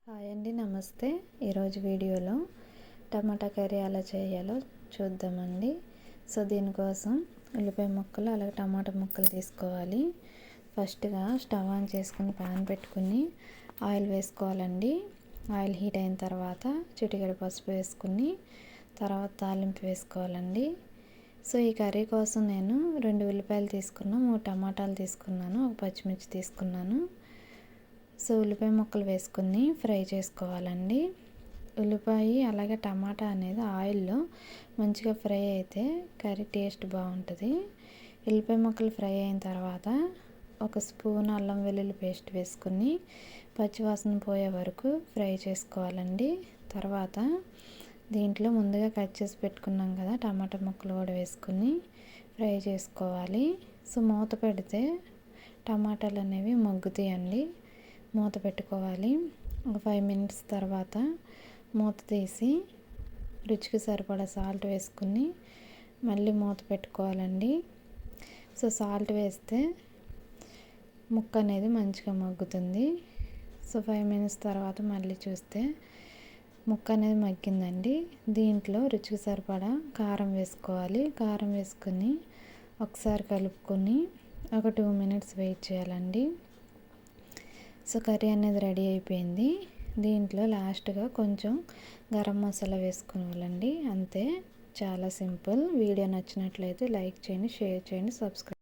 Hi అండి, నమస్తే. ఈరోజు వీడియోలో టమాటా కర్రీ ఎలా చేయాలో చూద్దామండి. సో దీనికోసం ఉల్లిపాయ ముక్కలు అలాగే టమాటా ముక్కలు తీసుకోవాలి. ఫస్ట్గా స్టవ్ ఆన్ చేసుకుని ప్యాన్ పెట్టుకుని ఆయిల్ వేసుకోవాలండి. ఆయిల్ హీట్ అయిన తర్వాత చిటికెడు పసుపు వేసుకుని తర్వాత తాలింపు వేసుకోవాలండి. సో ఈ కర్రీ కోసం నేను 2 ఉల్లిపాయలు తీసుకున్నాను, 3 టమాటాలు తీసుకున్నాను, 1 పచ్చిమిర్చి తీసుకున్నాను. సో ఉల్లిపాయ ముక్కలు వేసుకుని ఫ్రై చేసుకోవాలండి. ఉల్లిపాయ అలాగే టమాటా అనేది ఆయిల్లో మంచిగా ఫ్రై అయితే కర్రీ టేస్ట్ బాగుంటుంది. ఉల్లిపాయ ముక్కలు ఫ్రై అయిన తర్వాత 1 స్పూన్ అల్లం వెల్లుల్లి పేస్ట్ వేసుకుని పచ్చివాసన పోయే వరకు ఫ్రై చేసుకోవాలండి. తర్వాత దీంట్లో ముందుగా కట్ చేసి పెట్టుకున్నాం కదా టమాటా ముక్కలు కూడా వేసుకుని ఫ్రై చేసుకోవాలి. సో మూత పెడితే టమాటాలు అనేవి మగ్గుతాయండి. మూత పెట్టుకోవాలి. ఒక 5 మినిట్స్ తర్వాత మూత తీసి రుచికి సరిపడా సాల్ట్ వేసుకుని మళ్ళీ మూత పెట్టుకోవాలండి. సో సాల్ట్ వేస్తే ముక్క అనేది మంచిగా మగ్గుతుంది. సో 5 మినిట్స్ తర్వాత మళ్ళీ చూస్తే ముక్క అనేది మగ్గిందండి. దీంట్లో రుచికి సరిపడా కారం వేసుకోవాలి. కారం వేసుకుని ఒకసారి కలుపుకొని ఒక 2 మినిట్స్ వెయిట్ చేయాలండి. సో కర్రీ అనేది రెడీ అయిపోయింది. దీంట్లో లాస్ట్గా కొంచెం గరం మసాలా వేసుకోవాలండి. అంతే, చాలా సింపుల్. వీడియో నచ్చినట్లయితే లైక్ చేయండి, షేర్ చేయండి, సబ్స్క్రైబ్